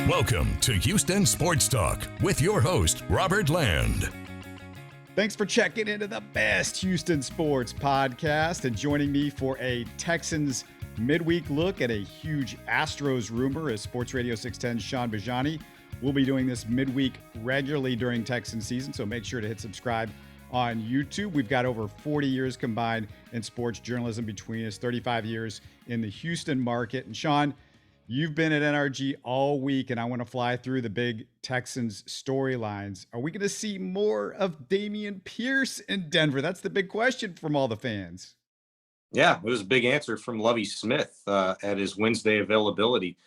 Welcome to Houston Sports Talk with your host, Robert Land. Thanks for checking into the best Houston sports podcast and joining me for a Texans midweek look at a huge Astros rumor as Sports Radio 610's Shaun Bijani. We'll be doing this midweek regularly during Texan season, so make sure to hit subscribe on YouTube. We've got over 40 years combined in sports journalism between us, 35 years in the Houston market. And Shaun, you've been at NRG all week, and I want to fly through the big Texans storylines. Are we going to see more of Dameon Pierce in Denver? That's the big question from all the fans. Yeah, it was a big answer from Lovie Smith at his Wednesday availability.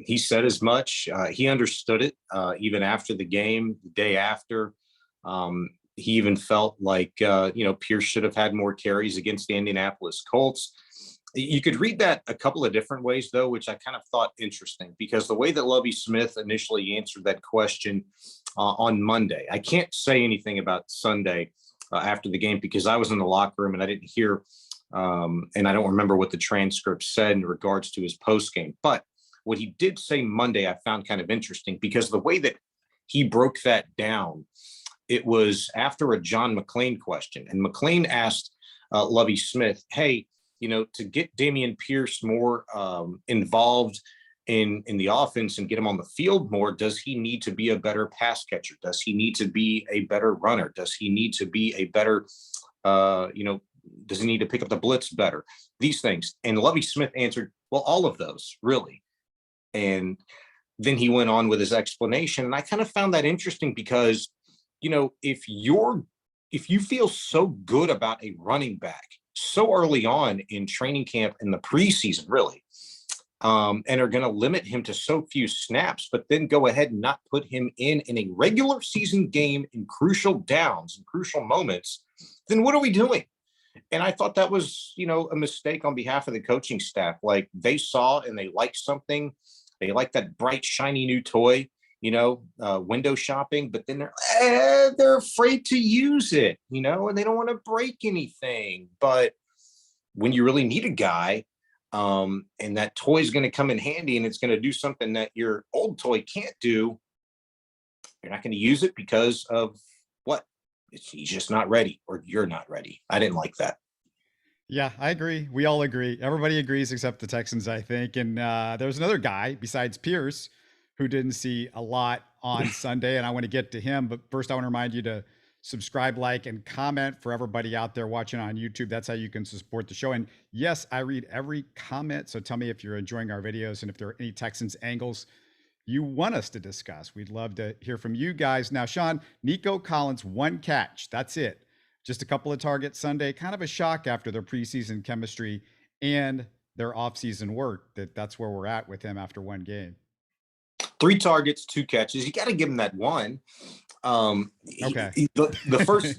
He said as much. He understood it even after the game, the day after. He even felt like, Pierce should have had more carries against the Indianapolis Colts. You could read that a couple of different ways, though, which I kind of thought interesting, because the way that Lovie Smith initially answered that question on Monday, I can't say anything about Sunday after the game because I was in the locker room and I didn't hear, and I don't remember what the transcript said in regards to his post game. But what he did say Monday, I found kind of interesting because the way that he broke that down, it was after a John McClain question. And McClain asked Lovie Smith, hey, to get Dameon Pierce more involved in the offense and get him on the field more, does he need to be a better pass catcher? Does he need to be a better runner? Does he need to be a better, does he need to pick up the blitz better? These things. And Lovie Smith answered, well, all of those, really. And then he went on with his explanation. And I kind of found that interesting because, if you feel so good about a running back so early on in training camp in the preseason, really, and are going to limit him to so few snaps, but then go ahead and not put him in a regular season game in crucial downs and crucial moments, then what are we doing? And I thought that was, a mistake on behalf of the coaching staff. Like they saw and they liked something. They like that bright, shiny new toy, window shopping, but then they're afraid to use it, and they don't want to break anything. But when you really need a guy, and that toy is going to come in handy and it's going to do something that your old toy can't do, you're not going to use it because of what? He's just not ready, or you're not ready. I didn't like that. Yeah, I agree. We all agree. Everybody agrees except the Texans, I think. And there's another guy besides Pierce who didn't see a lot on Sunday, and I want to get to him. But first, I want to remind you to subscribe, like, and comment for everybody out there watching on YouTube. That's how you can support the show. And yes, I read every comment, so tell me if you're enjoying our videos and if there are any Texans angles you want us to discuss. We'd love to hear from you guys. Now, Shaun, Nico Collins, 1 catch. That's it. Just a couple of targets Sunday. Kind of a shock after their preseason chemistry and their offseason work that's where we're at with him after one game. 3 targets, 2 catches. You got to give him that one. Okay. The first,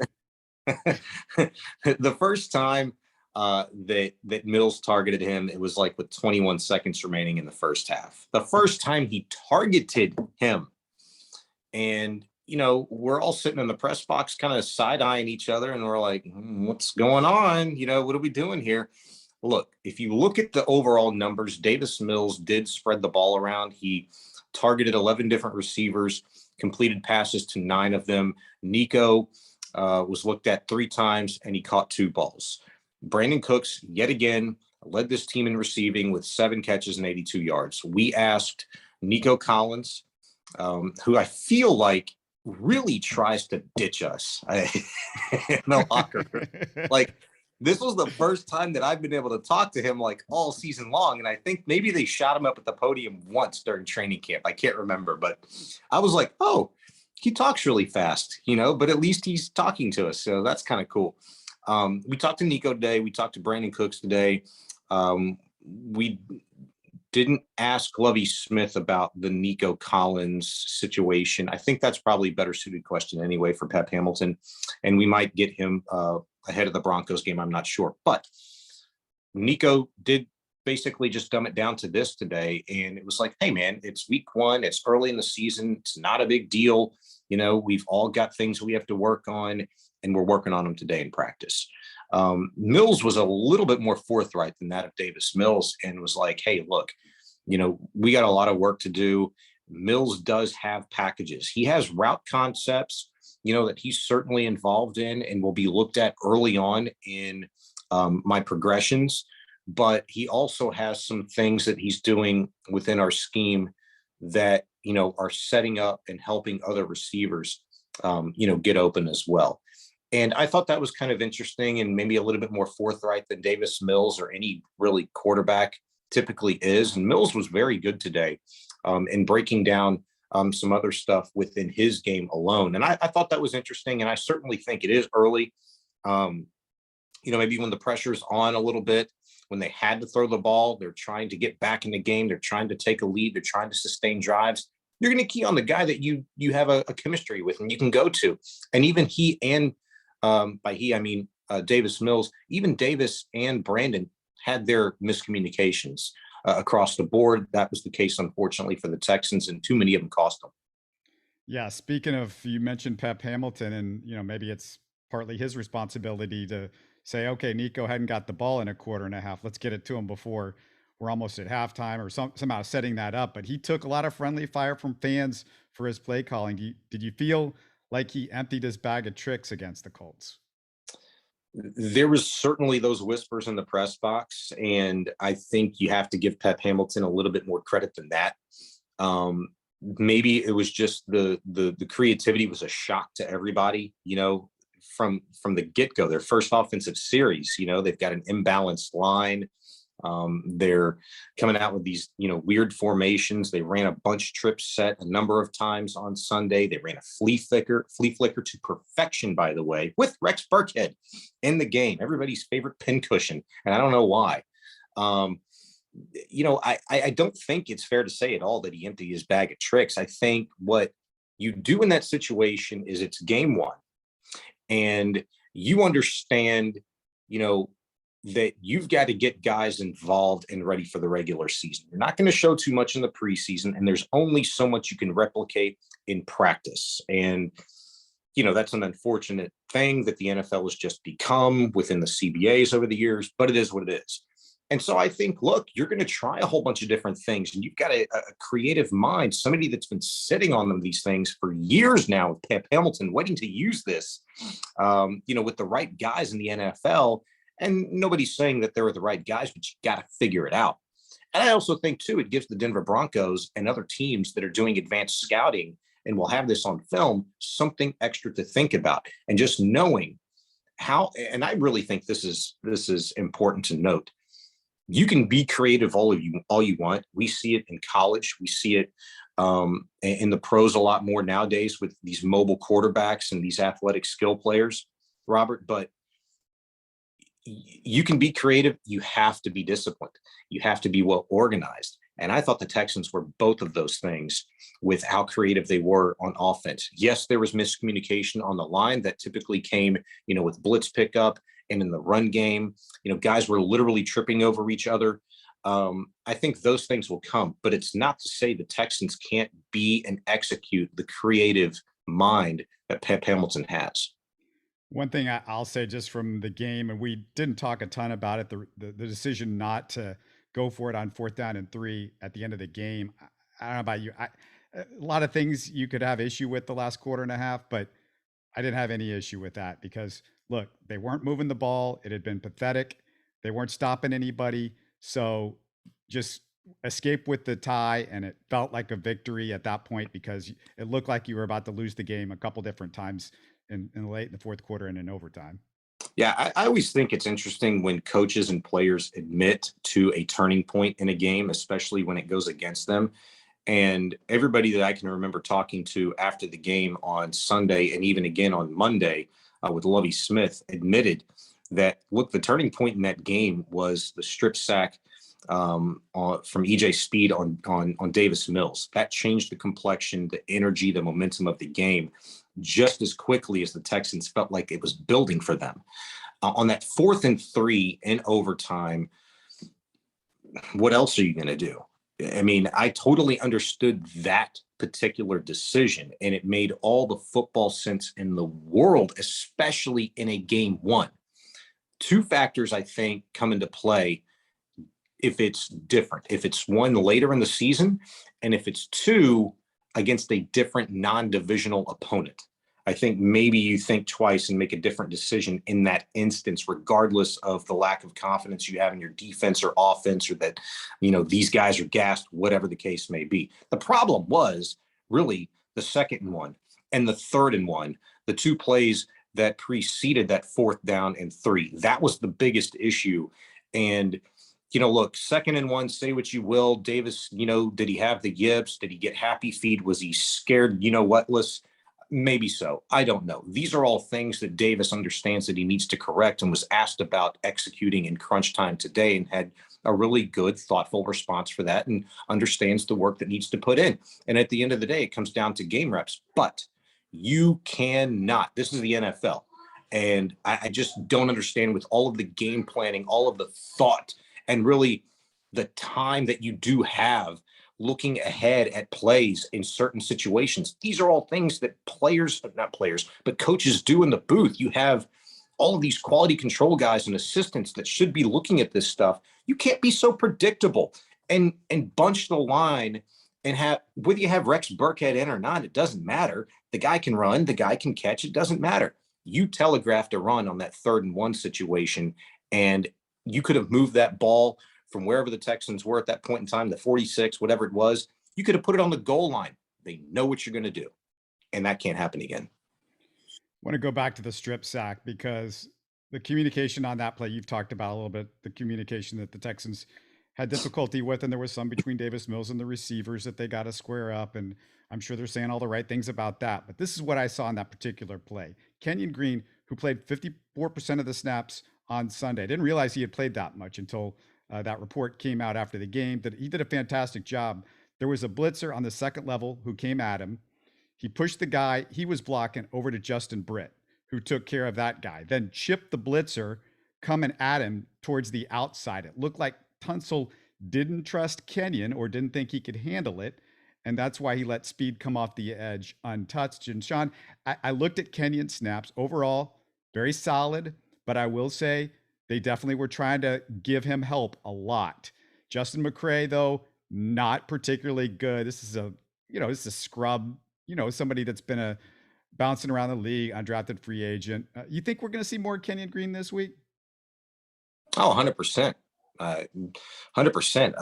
the first time that Mills targeted him, it was like with 21 seconds remaining in the first half. The first time he targeted him, and we're all sitting in the press box, kind of side-eyeing each other, and we're like, "What's going on? What are we doing here?" Look, if you look at the overall numbers, Davis Mills did spread the ball around. He targeted 11 different receivers, completed passes to 9 of them. Nico was looked at 3 times, and he caught 2 balls. Brandon Cooks, yet again, led this team in receiving with 7 catches and 82 yards. We asked Nico Collins, who I feel like really tries to ditch us in the locker room. Like, this was the first time that I've been able to talk to him like all season long. And I think maybe they shot him up at the podium once during training camp. I can't remember, but I was like, oh, he talks really fast, but at least he's talking to us. So that's kind of cool. We talked to Nico today. We talked to Brandon Cooks today. We didn't ask Lovie Smith about the Nico Collins situation. I think that's probably a better suited question anyway for Pep Hamilton. And we might get him ahead of the Broncos game. I'm not sure. But Nico did basically just dumb it down to this today. And it was like, hey, man, it's week 1. It's early in the season. It's not a big deal. We've all got things we have to work on, and we're working on them today in practice. Mills was a little bit more forthright than that of Davis Mills and was like, hey, look, we got a lot of work to do. Mills does have packages. He has route concepts, that he's certainly involved in and will be looked at early on in my progressions. But he also has some things that he's doing within our scheme that, are setting up and helping other receivers, get open as well. And I thought that was kind of interesting and maybe a little bit more forthright than Davis Mills or any really quarterback typically is. And Mills was very good today in breaking down some other stuff within his game alone. And I thought that was interesting. And I certainly think it is early. Maybe when the pressure's on a little bit, when they had to throw the ball, they're trying to get back in the game. They're trying to take a lead. They're trying to sustain drives. You're going to key on the guy that you have a chemistry with and you can go to. And even he and by he, I mean Davis Mills, even Davis and Brandon had their miscommunications across the board. That was the case, unfortunately, for the Texans, and too many of them cost them. Yeah. Speaking of, you mentioned Pep Hamilton, and maybe it's partly his responsibility to say, okay, Nico hadn't got the ball in a quarter and a half. Let's get it to him before we're almost at halftime, or somehow setting that up. But he took a lot of friendly fire from fans for his play calling. Did you feel like he emptied his bag of tricks against the Colts? There was certainly those whispers in the press box, and I think you have to give Pep Hamilton a little bit more credit than that. Maybe it was just the creativity was a shock to everybody, from the get-go. Their first offensive series, they've got an imbalanced line. They're coming out with these, weird formations. They ran a bunch trip set a number of times on Sunday. They ran a flea flicker to perfection, by the way, with Rex Burkhead in the game, everybody's favorite pincushion. And I don't know why. I don't think it's fair to say at all that he emptied his bag of tricks. I think what you do in that situation is it's game one, and you understand, that you've got to get guys involved and ready for the regular season. You're not going to show too much in the preseason, and there's only so much you can replicate in practice. And, that's an unfortunate thing that the NFL has just become within the CBAs over the years, but it is what it is. And so I think, look, you're going to try a whole bunch of different things, and you've got a creative mind, somebody that's been sitting on these things for years now with Pep Hamilton, waiting to use this, with the right guys in the NFL. And nobody's saying that they're the right guys, but you got to figure it out. And I also think, too, it gives the Denver Broncos and other teams that are doing advanced scouting and will have this on film something extra to think about. And just knowing how, and I really think this is important to note. You can be creative all you want. We see it in college. We see it in the pros a lot more nowadays with these mobile quarterbacks and these athletic skill players, Robert. But you can be creative. You have to be disciplined. You have to be well organized. And I thought the Texans were both of those things with how creative they were on offense. Yes, there was miscommunication on the line that typically came, with blitz pickup and in the run game. Guys were literally tripping over each other. I think those things will come, but it's not to say the Texans can't be and execute the creative mind that Pep Hamilton has. One thing I'll say just from the game, and we didn't talk a ton about it, the decision not to go for it on 4th down and 3 at the end of the game. I don't know about you. A lot of things you could have issue with the last quarter and a half, but I didn't have any issue with that because, look, they weren't moving the ball. It had been pathetic. They weren't stopping anybody. So just escape with the tie, and it felt like a victory at that point because it looked like you were about to lose the game a couple different times in the fourth quarter and in overtime. Yeah, I always think it's interesting when coaches and players admit to a turning point in a game, especially when it goes against them. And everybody that I can remember talking to after the game on Sunday and even again on Monday with Lovie Smith admitted that, look, the turning point in that game was the strip sack from EJ Speed on Davis Mills. That changed the complexion, the energy, the momentum of the game just as quickly as the Texans felt like it was building for them. On that 4th and 3 in overtime, what else are you going to do? I mean, I totally understood that particular decision, and it made all the football sense in the world, especially in a game one. Two factors, I think, come into play if it's different. If it's one later in the season And if it's 2 against a different non-divisional opponent, I think maybe you think twice and make a different decision in that instance, regardless of the lack of confidence you have in your defense or offense, or that, these guys are gassed, whatever the case may be. The problem was really the 2nd and 1 and the 3rd and 1, the 2 plays that preceded that 4th down and 3. That was the biggest issue. And, look, 2nd and 1, say what you will. Davis, did he have the yips? Did he get happy feet? Was he scared, whatless? Maybe so. I don't know. These are all things that Davis understands that he needs to correct, and was asked about executing in crunch time today, and had a really good, thoughtful response for that, and understands the work that needs to put in. And at the end of the day, it comes down to game reps. But you cannot. This is the NFL. And I just don't understand, with all of the game planning, all of the thought, and really the time that you do have looking ahead at plays in certain situations. These are all things that not players, but coaches do in the booth. You have all of these quality control guys and assistants that should be looking at this stuff. You can't be so predictable and bunch the line and have, whether you have Rex Burkhead in or not, it doesn't matter. The guy can run, the guy can catch, it doesn't matter. You telegraphed a run on that 3rd and 1 situation, and you could have moved that ball from wherever the Texans were at that point in time, the 46, whatever it was. You could have put it on the goal line. They know what you're going to do, and that can't happen again. I want to go back to the strip sack, because the communication on that play, you've talked about a little bit, the communication that the Texans had difficulty with, and there was some between Davis Mills and the receivers that they got to square up, and I'm sure they're saying all the right things about that. But this is what I saw in that particular play. Kenyon Green, who played 54% of the snaps on Sunday, I didn't realize he had played that much until that report came out after the game, that he did a fantastic job. There was a blitzer on the 2nd level who came at him. He pushed the guy he was blocking over to Justin Britt, who took care of that guy, then chipped the blitzer coming at him towards the outside. It looked like Tunsil didn't trust Kenyon, or didn't think he could handle it, and that's why he let speed come off the edge untouched. And Shaun, I looked at Kenyon's snaps. Overall, very solid, but I will say they definitely were trying to give him help a lot. Justin McCray, though, not particularly good. This is a scrub, somebody that's been bouncing around the league, undrafted free agent. You think we're going to see more Kenyon Green this week? Oh, 100%. 100%.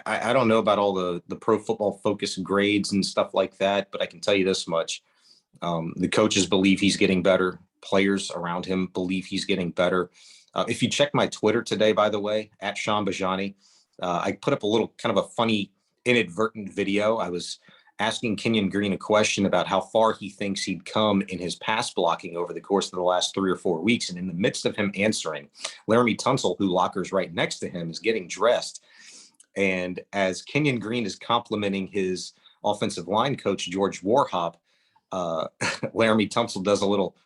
I don't know about all the Pro Football Focus grades and stuff like that, but I can tell you this much. The coaches believe he's getting better. Players around him believe he's getting better. If you check my Twitter today, by the way, at Shaun Bijani, I put up a little kind of a funny inadvertent video. I was asking Kenyon Green a question about how far he thinks he'd come in his pass blocking over the course of the last 3 or 4 weeks. And in the midst of him answering, Laramie Tunsil, who lockers right next to him, is getting dressed. And as Kenyon Green is complimenting his offensive line coach, George Warhop, Laramie Tunsil does a little,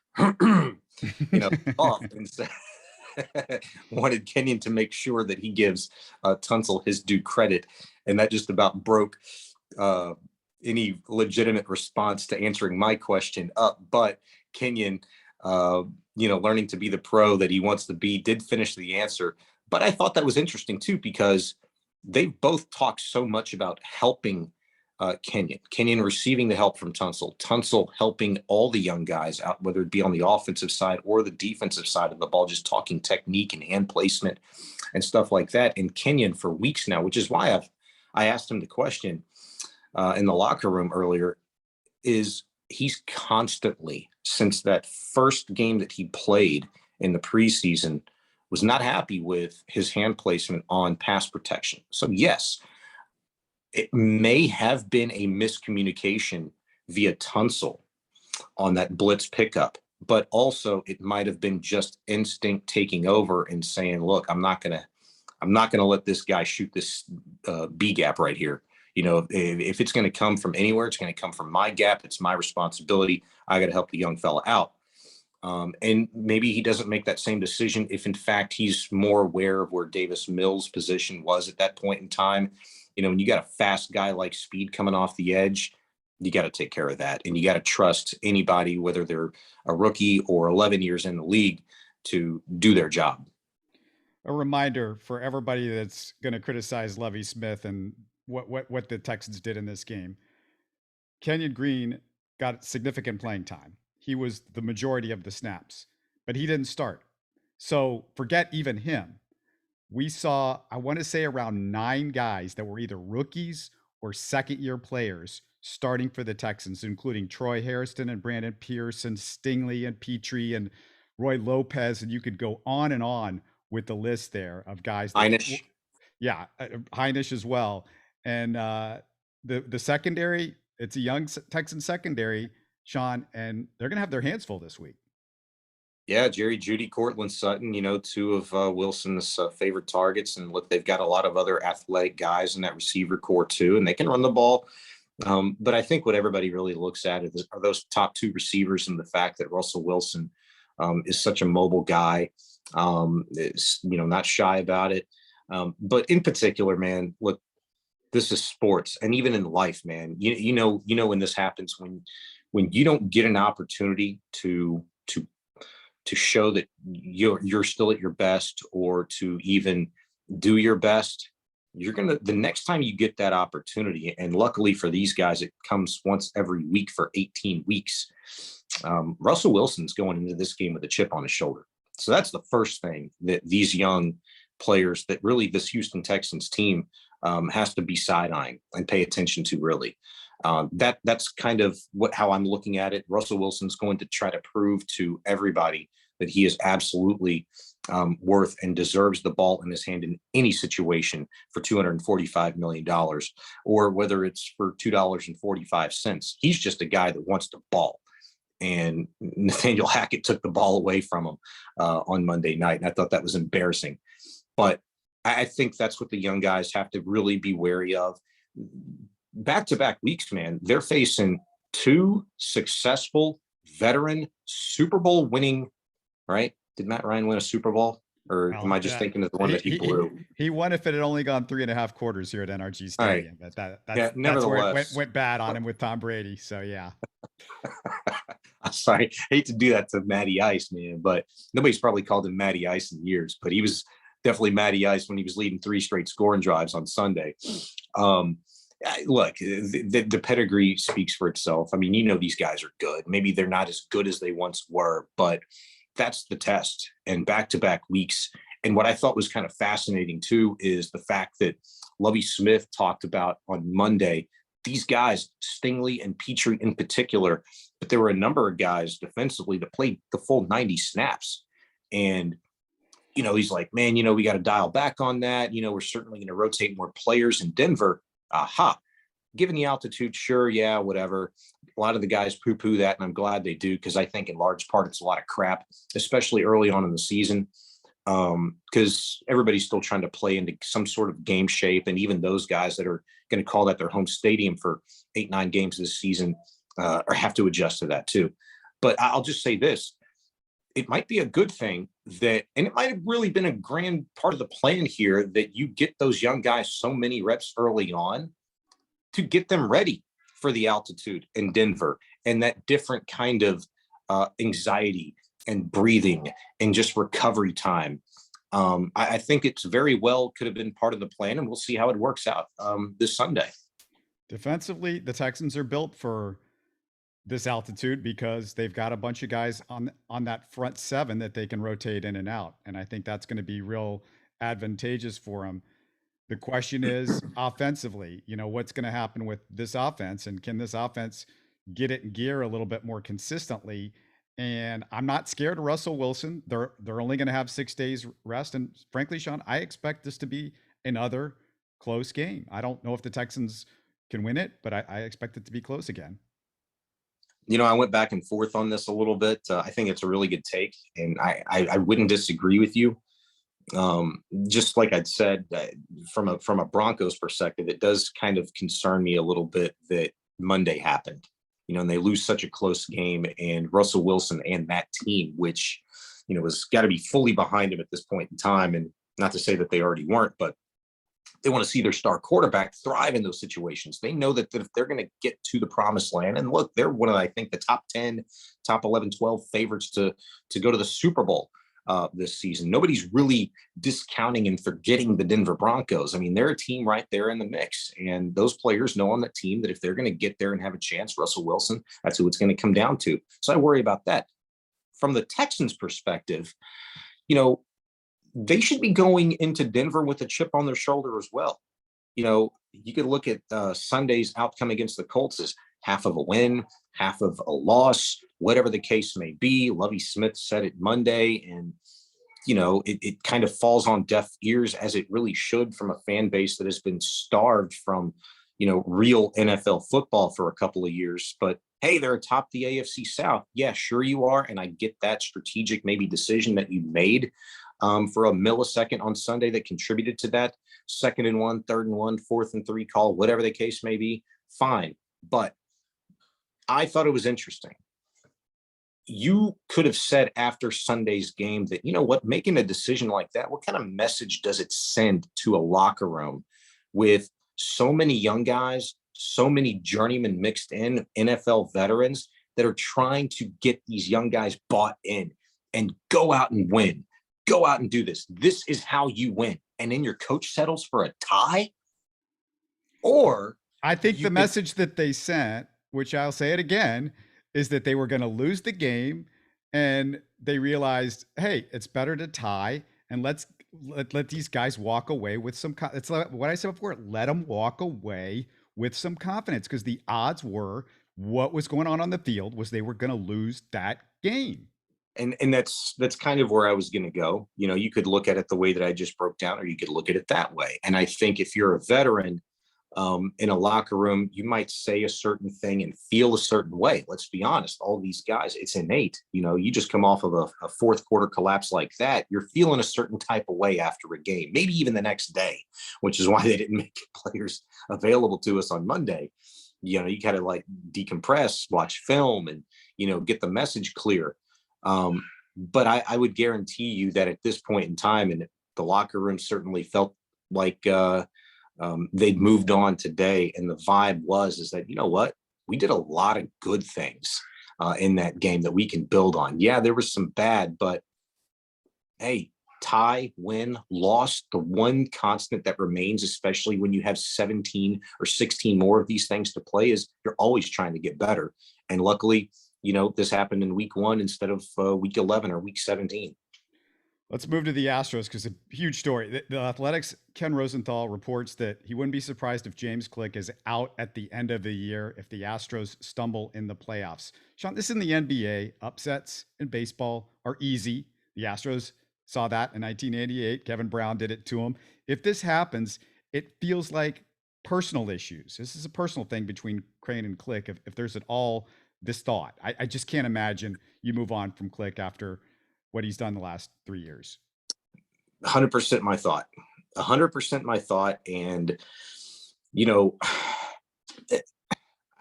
off and says, wanted Kenyon to make sure that he gives Tunsil his due credit. And that just about broke any legitimate response to answering my question up. But Kenyon, learning to be the pro that he wants to be, did finish the answer. But I thought that was interesting too, because they've both talked so much about helping Kenyon receiving the help from Tunsil helping all the young guys out, whether it be on the offensive side or the defensive side of the ball, just talking technique and hand placement and stuff like that. And Kenyon for weeks now, which is why I asked him the question in the locker room earlier, is he's constantly, since that first game that he played in the preseason, was not happy with his hand placement on pass protection. So yes, it may have been a miscommunication via Tunsil on that blitz pickup, but also it might have been just instinct taking over and saying, look, I'm not going to let this guy shoot this B gap right here. If it's going to come from anywhere, it's going to come from my gap. It's my responsibility. I got to help the young fella out. And maybe he doesn't make that same decision if in fact he's more aware of where Davis Mills' position was at that point in time. When you got a fast guy like Speed coming off the edge, you got to take care of that. And you got to trust anybody, whether they're a rookie or 11 years in the league, to do their job. A reminder for everybody that's going to criticize Lovie Smith and what the Texans did in this game. Kenyon Green got significant playing time. He was the majority of the snaps, but he didn't start. So forget even him. We saw, I want to say, around 9 guys that were either rookies or second year players starting for the Texans, including Troy Hairston and Brandon Pierce and Stingley and Pitre and Roy Lopez. And you could go on with the list there of guys that, Einish. yeah, Heinisch as well. And the secondary, it's a young Texan secondary, Shaun, and they're going to have their hands full this week. Yeah, Jerry Jeudy, Cortland Sutton, two of Wilson's favorite targets. And look, they've got a lot of other athletic guys in that receiver core too, and they can run the ball. But I think what everybody really looks at are those top 2 receivers, and the fact that Russell Wilson is such a mobile guy, is, not shy about it. But in particular, man, look, this is sports, and even in life, man, you know when this happens, when you don't get an opportunity to show that you're still at your best, or to even do your best, the next time you get that opportunity, and luckily for these guys, it comes once every week for 18 weeks. Russell Wilson's going into this game with a chip on his shoulder. So that's the first thing that these young players, that really this Houston Texans team has to be side-eyeing and pay attention to, really. That's kind of how I'm looking at it. Russell Wilson's going to try to prove to everybody that he is absolutely worth and deserves the ball in his hand in any situation for $245 million, or whether it's for $2.45. He's just a guy that wants to ball. And Nathaniel Hackett took the ball away from him on Monday night. And I thought that was embarrassing. But I think that's what the young guys have to really be wary of. Back-to-back weeks, man, they're facing 2 successful veteran Super Bowl winning, right? Did Matt Ryan win a Super Bowl? Or am I just thinking of the one that he blew? He won if it had only gone 3.5 quarters here at NRG Stadium. Right. But that's where it went bad on him with Tom Brady. So, yeah. I'm sorry. I hate to do that to Matty Ice, man, but nobody's probably called him Matty Ice in years. But he was definitely Matty Ice when he was leading 3 straight scoring drives on Sunday. Look, the pedigree speaks for itself. I mean, these guys are good. Maybe they're not as good as they once were, but that's the test. And back-to-back weeks. And what I thought was kind of fascinating too is the fact that Lovie Smith talked about on Monday, these guys, Stingley and Pitre in particular, but there were a number of guys defensively that played the full 90 snaps. And he's like, man, we got to dial back on that. We're certainly going to rotate more players in Denver. Aha. Given the altitude, sure, yeah, whatever. A lot of the guys poo-poo that, and I'm glad they do, because I think in large part it's a lot of crap, especially early on in the season, because everybody's still trying to play into some sort of game shape, and even those guys that are going to call that their home stadium for 8-9 games this season or have to adjust to that too. But I'll just say this. It might be a good thing that, and it might have really been a grand part of the plan here, that you get those young guys so many reps early on to get them ready for the altitude in Denver and that different kind of anxiety and breathing and just recovery time. I think it's very well could have been part of the plan, and we'll see how it works out this Sunday. Defensively, the Texans are built for this altitude because they've got a bunch of guys on that front 7 that they can rotate in and out. And I think that's going to be real advantageous for them. The question is offensively, what's going to happen with this offense, and can this offense get it in gear a little bit more consistently? And I'm not scared of Russell Wilson. They're only going to have 6 days rest. And frankly, Shaun, I expect this to be another close game. I don't know if the Texans can win it, but I expect it to be close again. I went back and forth on this a little bit. I think it's a really good take, and I wouldn't disagree with you. Just like I'd said, from a Broncos perspective, it does kind of concern me a little bit that Monday happened, and they lose such a close game, and Russell Wilson and that team, which, was got to be fully behind him at this point in time. And not to say that they already weren't, but they want to see their star quarterback thrive in those situations. They know that if they're going to get to the promised land, and look, they're one of, I think, the top 10, top 11, 12 favorites to go to the Super Bowl. this season. Nobody's really discounting and forgetting the Denver Broncos. I mean, they're a team right there in the mix. And those players know on that team that if they're going to get there and have a chance, Russell Wilson, that's who it's going to come down to. So I worry about that. From the Texans' perspective, they should be going into Denver with a chip on their shoulder as well. You could look at Sunday's outcome against the Colts as half of a win, half of a loss, whatever the case may be. Lovie Smith said it Monday, and it kind of falls on deaf ears, as it really should, from a fan base that has been starved from real NFL football for a couple of years. But hey, they're atop the AFC South. Yeah, sure you are, and I get that strategic maybe decision that you made for a millisecond on Sunday that contributed to that 2nd and 1, 3rd and 1, 4th and 3 call, whatever the case may be. Fine, but I thought it was interesting. You could have said after Sunday's game that, making a decision like that, what kind of message does it send to a locker room with so many young guys, so many journeymen mixed in, NFL veterans that are trying to get these young guys bought in and go out and win, go out and do this. This is how you win. And then your coach settles for a tie? Or I think the message that they sent, which I'll say it again, is that they were going to lose the game, and they realized, hey, it's better to tie, and let these guys walk away with some. It's like what I said before. Let them walk away with some confidence, because the odds were what was going on the field was they were going to lose that game. And that's kind of where I was going to go. You could look at it the way that I just broke down, or you could look at it that way. And I think if you're a veteran in a locker room, you might say a certain thing and feel a certain way. Let's be honest. All these guys, it's innate. You just come off of a fourth quarter collapse like that. You're feeling a certain type of way after a game, maybe even the next day, which is why they didn't make players available to us on Monday. You kind of like decompress, watch film, and, get the message clear. But I would guarantee you that at this point in time, and the locker room certainly felt like they'd moved on today, and the vibe is that, what, we did a lot of good things in that game that we can build on. Yeah, there was some bad, but hey, tie, win, loss, the one constant that remains, especially when you have 17 or 16 more of these things to play, is you're always trying to get better. And luckily, this happened in week 1 instead of week 11 or week 17. Let's move to the Astros, because a huge story. The Athletics' Ken Rosenthal reports that he wouldn't be surprised if James Click is out at the end of the year if the Astros stumble in the playoffs. Shaun, this is in the NBA. Upsets in baseball are easy. The Astros saw that in 1988. Kevin Brown did it to them. If this happens, it feels like personal issues. This is a personal thing between Crane and Click, if there's at all this thought. I just can't imagine you move on from Click after what he's done the last 3 years. 100% my thought. 100% my thought. And,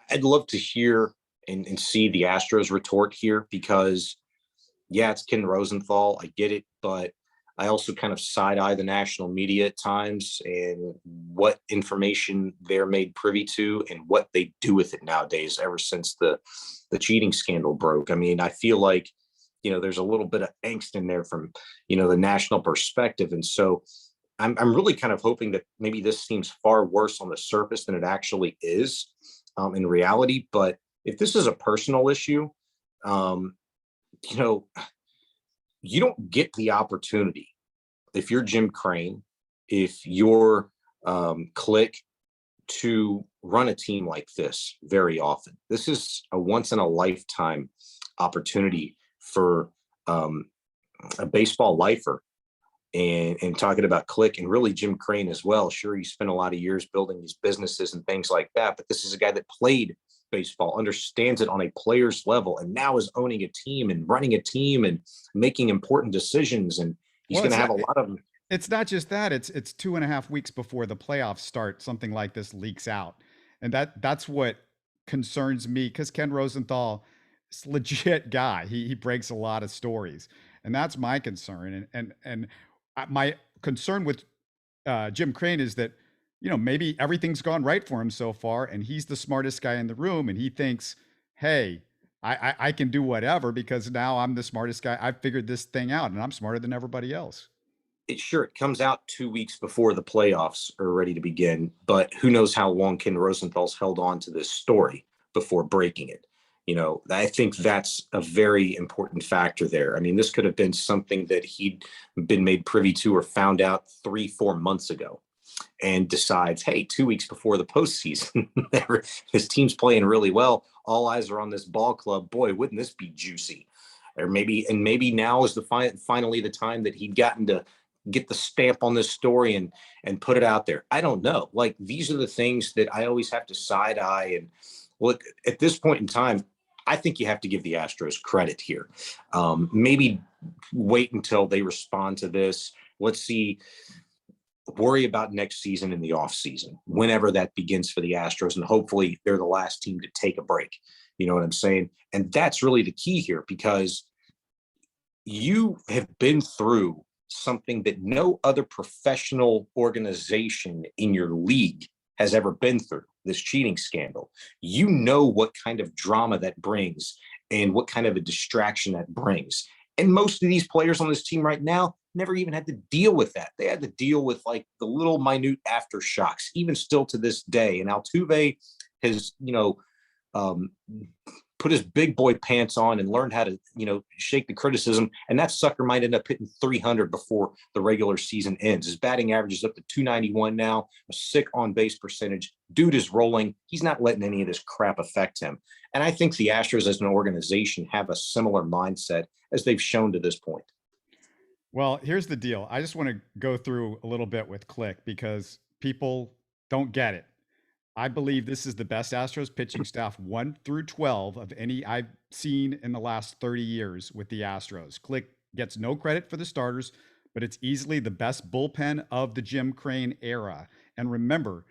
I'd love to hear and see the Astros retort here, because, yeah, it's Ken Rosenthal. I get it. But I also kind of side-eye the national media at times and what information they're made privy to and what they do with it nowadays, ever since the cheating scandal broke. I mean, I feel like, there's a little bit of angst in there from, the national perspective. And so I'm really kind of hoping that maybe this seems far worse on the surface than it actually is in reality. But if this is a personal issue, you don't get the opportunity, if you're Jim Crane, if you're Click, to run a team like this very often. This is a once in a lifetime opportunity for a baseball lifer. And talking about Click, and really Jim Crane as well. Sure, he spent a lot of years building these businesses and things like that, but this is a guy that played baseball, understands it on a player's level, and now is owning a team and running a team and making important decisions. And he's going to have a lot of them. It's not just that. It's 2.5 weeks before the playoffs start, something like this leaks out. And that's what concerns me, because Ken Rosenthal is a legit guy. He breaks a lot of stories. And that's my concern. And my concern with Jim Crane is that, maybe everything's gone right for him so far, and he's the smartest guy in the room, and he thinks, hey, I can do whatever because now I'm the smartest guy. I've figured this thing out and I'm smarter than everybody else. It comes out 2 weeks before the playoffs are ready to begin, but who knows how long Ken Rosenthal's held on to this story before breaking it. I think that's a very important factor there. I mean, this could have been something that he'd been made privy to or found out 3-4 months ago and decides, hey, 2 weeks before the postseason, his team's playing really well. All eyes are on this ball club. Boy, wouldn't this be juicy? Or maybe now is finally the time that he'd gotten to get the stamp on this story and put it out there. I don't know. Like, these are the things that I always have to side eye. And look, at this point in time, I think you have to give the Astros credit here. Maybe wait until they respond to this. Let's see. Worry about next season in the off season, whenever that begins for the Astros. And hopefully they're the last team to take a break. You know what I'm saying? And that's really the key here, because you have been through something that no other professional organization in your league has ever been through, this cheating scandal. You know what kind of drama that brings and what kind of a distraction that brings. And most of these players on this team right now never even had to deal with that. They had to deal with like the little minute aftershocks, even still to this day. And Altuve has, put his big boy pants on and learned how to, shake the criticism. And that sucker might end up hitting 300 before the regular season ends. His batting average is up to 291 now, a sick on base percentage. Dude is rolling. He's not letting any of this crap affect him. And I think the Astros as an organization have a similar mindset as they've shown to this point. Well, here's the deal. I just want to go through a little bit with Click because people don't get it. I believe this is the best Astros pitching staff 1 through 12 of any I've seen in the last 30 years with the Astros. Click gets no credit for the starters, but it's easily the best bullpen of the Jim Crane era. And remember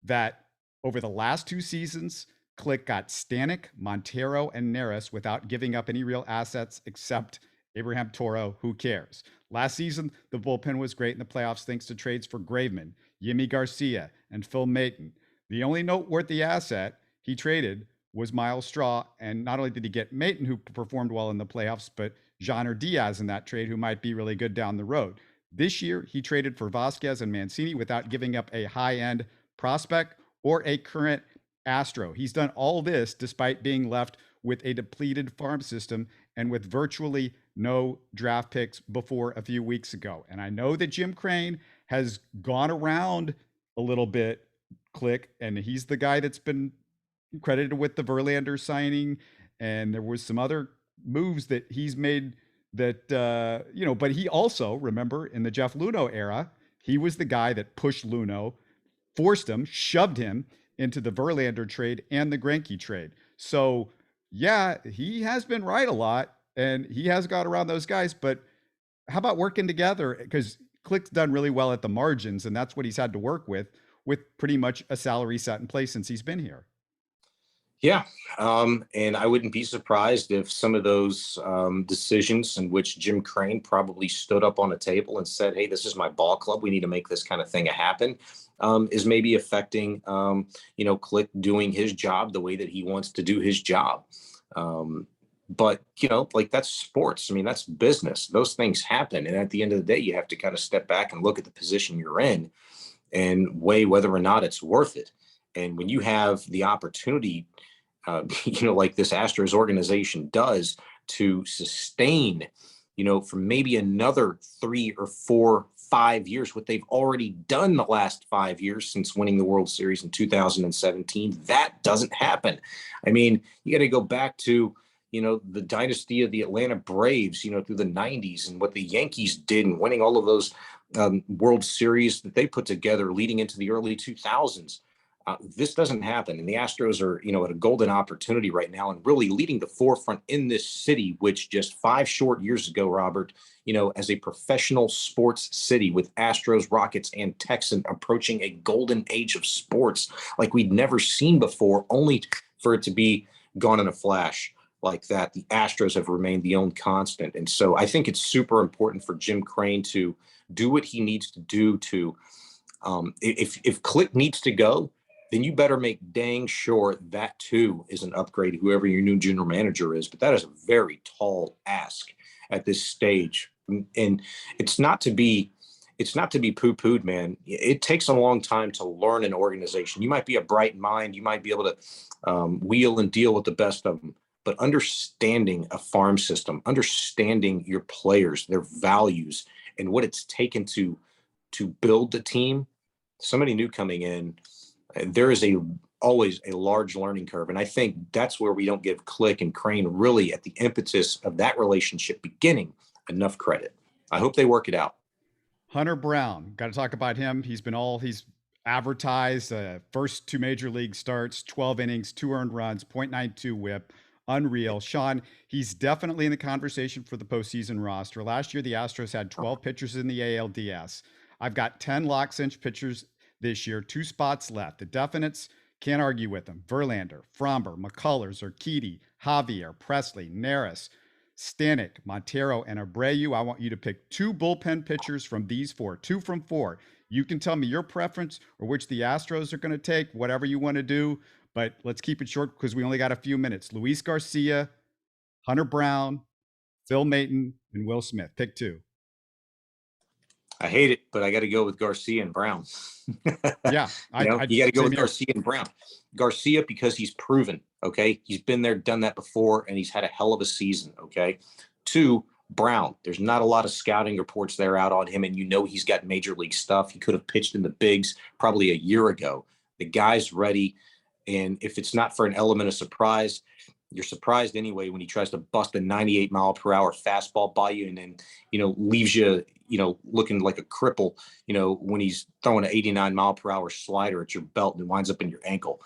that over the last 2 seasons, Click got Stanek, Montero, and Neris without giving up any real assets except Abraham Toro. Who cares? Last season, the bullpen was great in the playoffs thanks to trades for Graveman, Yimi Garcia, and Phil Maton. The only noteworthy asset he traded was Miles Straw. And not only did he get Maton, who performed well in the playoffs, but Johnner Diaz in that trade, who might be really good down the road. This year, he traded for Vasquez and Mancini without giving up a high-end prospect or a current Astro. He's done all this despite being left with a depleted farm system and with virtually no draft picks before a few weeks ago. And I know that Jim Crane has gone around a little bit, Click, and he's the guy that's been credited with the Verlander signing. And there was some other moves that he's made that, but he also, remember, in the Jeff Luhnow era, he was the guy that pushed Luhnow, forced him, shoved him into the Verlander trade and the Greinke trade. So, yeah, he has been right a lot, and he has got around those guys. But how about working together? Because Click's done really well at the margins, and that's what he's had to work with pretty much a salary set in place since he's been here. Yeah. And I wouldn't be surprised if some of those decisions in which Jim Crane probably stood up on a table and said, hey, this is my ball club, we need to make this kind of thing happen, is maybe affecting, Click doing his job the way that he wants to do his job. But, that's sports. I mean, that's business. Those things happen. And at the end of the day, you have to kind of step back and look at the position you're in and weigh whether or not it's worth it. And when you have the opportunity, like this Astros organization does, to sustain, for maybe another 3 or 4, 5 years, what they've already done the last 5 years since winning the World Series in 2017, that doesn't happen. I mean, you got to go back to, the dynasty of the Atlanta Braves, through the 90s, and what the Yankees did and winning all of those World Series that they put together leading into the early 2000s. This doesn't happen. And the Astros are, at a golden opportunity right now and really leading the forefront in this city, which just 5 short years ago, Robert, as a professional sports city with Astros, Rockets, and Texans approaching a golden age of sports like we'd never seen before, only for it to be gone in a flash like that. The Astros have remained the only constant. And so I think it's super important for Jim Crane to do what he needs to do to, if Click needs to go, then you better make dang sure that too is an upgrade, whoever your new general manager is. But that is a very tall ask at this stage. And it's not to be poo-pooed, man. It takes a long time to learn an organization. You might be a bright mind. You might be able to wheel and deal with the best of them. But understanding a farm system, understanding your players, their values, and what it's taken to build the team, somebody new coming in, there is always a large learning curve. And I think that's where we don't give Click and Crane really at the impetus of that relationship beginning enough credit. I hope they work it out. Hunter Brown, got to talk about him. He's advertised, first 2 major league starts, 12 innings, 2 earned runs, .92 whip. Unreal. Shaun, he's definitely in the conversation for the postseason roster. Last year, the Astros had 12 pitchers in the ALDS. I've got 10 lock cinch pitchers this year, 2 spots left. The definites, can't argue with them. Verlander, Fromber, McCullers, Urquidy, Javier, Presley, Neris, Stanek, Montero, and Abreu. I want you to pick 2 bullpen pitchers from these 4, 2 from 4. You can tell me your preference or which the Astros are going to take, whatever you want to do. But let's keep it short because we only got a few minutes. Luis Garcia, Hunter Brown, Phil Maton, and Will Smith. Pick 2. I hate it, but I got to go with Garcia and Brown. Yeah. You got to go with Garcia and Brown. Garcia, because he's proven, okay? He's been there, done that before, and he's had a hell of a season, okay? 2, Brown. There's not a lot of scouting reports there out on him, and he's got major league stuff. He could have pitched in the bigs probably a year ago. The guy's ready. And if it's not for an element of surprise, you're surprised anyway when he tries to bust a 98-mile-per-hour fastball by you and then, leaves you, looking like a cripple, when he's throwing an 89-mile-per-hour slider at your belt and winds up in your ankle.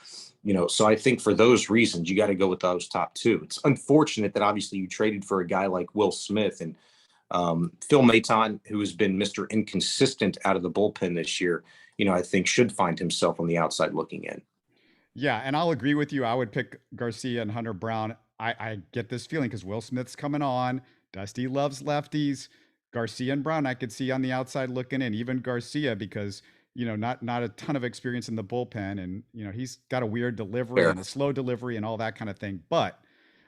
So I think for those reasons, you got to go with those top 2. It's unfortunate that obviously you traded for a guy like Will Smith and Phil Maton, who has been Mr. Inconsistent out of the bullpen this year, I think should find himself on the outside looking in. Yeah, and I'll agree with you. I would pick Garcia and Hunter Brown. I get this feeling because Will Smith's coming on. Dusty loves lefties. Garcia and Brown, I could see on the outside looking in. Even Garcia, because not a ton of experience in the bullpen, and he's got a weird delivery and a slow delivery and all that kind of thing. But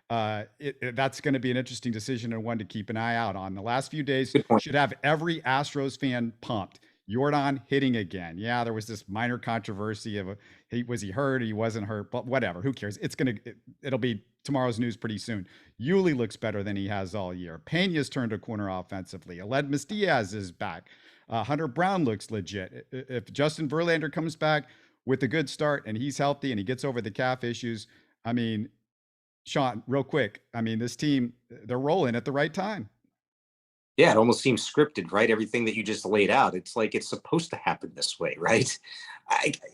that's going to be an interesting decision and one to keep an eye out on. The last few days should have every Astros fan pumped. Jordan hitting again. Yeah, there was this minor controversy of was he hurt? He wasn't hurt, but whatever. Who cares? It'll be tomorrow's news pretty soon. Yuli looks better than he has all year. Pena's turned a corner offensively. Aledmus Diaz is back. Hunter Brown looks legit. If Justin Verlander comes back with a good start and he's healthy and he gets over the calf issues, I mean, Shaun, real quick, I mean, this team, they're rolling at the right time. Yeah, it almost seems scripted, right? Everything that you just laid out. It's like it's supposed to happen this way, right?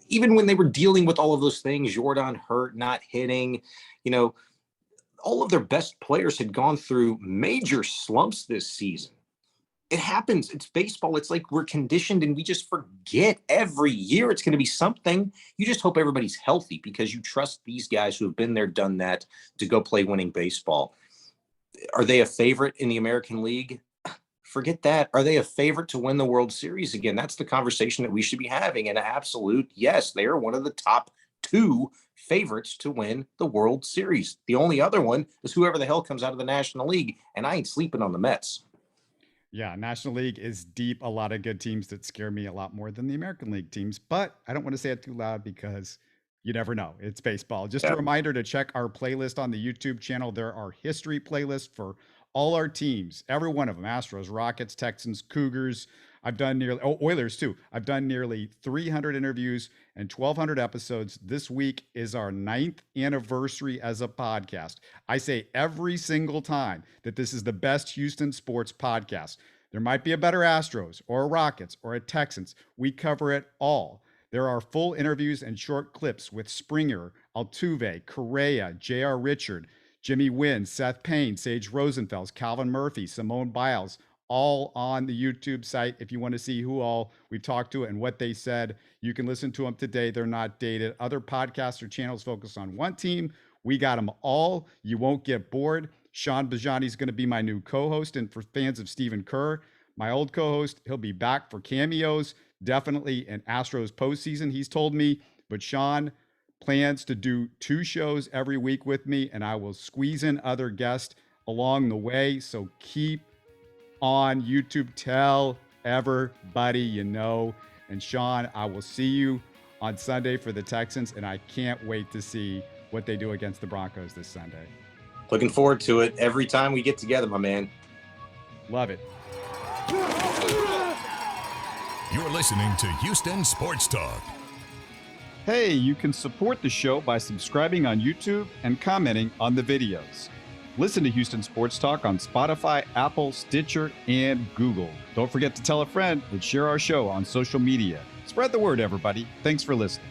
Even when they were dealing with all of those things, Jordan hurt, not hitting, all of their best players had gone through major slumps this season. It happens. It's baseball. It's like we're conditioned and we just forget every year it's going to be something. You just hope everybody's healthy because you trust these guys who have been there, done that to go play winning baseball. Are they a favorite in the American League? Forget that. Are they a favorite to win the World Series again? That's the conversation that we should be having. And absolute, yes, they are one of the top 2 favorites to win the World Series. The only other one is whoever the hell comes out of the National League. And I ain't sleeping on the Mets. Yeah, National League is deep. A lot of good teams that scare me a lot more than the American League teams. But I don't want to say it too loud because you never know. It's baseball. Just a reminder to check our playlist on the YouTube channel. There are history playlists for all our teams, every one of them: Astros, Rockets, Texans, Cougars. I've done Oilers too. I've done nearly 300 interviews and 1,200 episodes. This week is our 9th anniversary as a podcast. I say every single time that this is the best Houston sports podcast. There might be a better Astros or a Rockets or a Texans. We cover it all. There are full interviews and short clips with Springer, Altuve, Correa, J.R. Richard, Jimmy Wynn, Seth Payne, Sage Rosenfels, Calvin Murphy, Simone Biles, all on the YouTube site. If you want to see who all we've talked to and what they said, you can listen to them today. They're not dated. Other podcasts or channels focus on one team. We got them all. You won't get bored. Shaun Bijani is going to be my new co-host. And for fans of Stephen Kerr, my old co-host, he'll be back for cameos, definitely in Astros postseason. He's told me But Shaun plans to do 2 shows every week with me, and I will squeeze in other guests along the way. So keep on YouTube. Tell everybody you know. And Shaun, I will see you on Sunday for the Texans, and I can't wait to see what they do against the Broncos this Sunday. Looking forward to it every time we get together, my man. Love it. You're listening to Houston Sports Talk. Hey, you can support the show by subscribing on YouTube and commenting on the videos. Listen to Houston Sports Talk on Spotify, Apple, Stitcher, and Google. Don't forget to tell a friend and share our show on social media. Spread the word, everybody. Thanks for listening.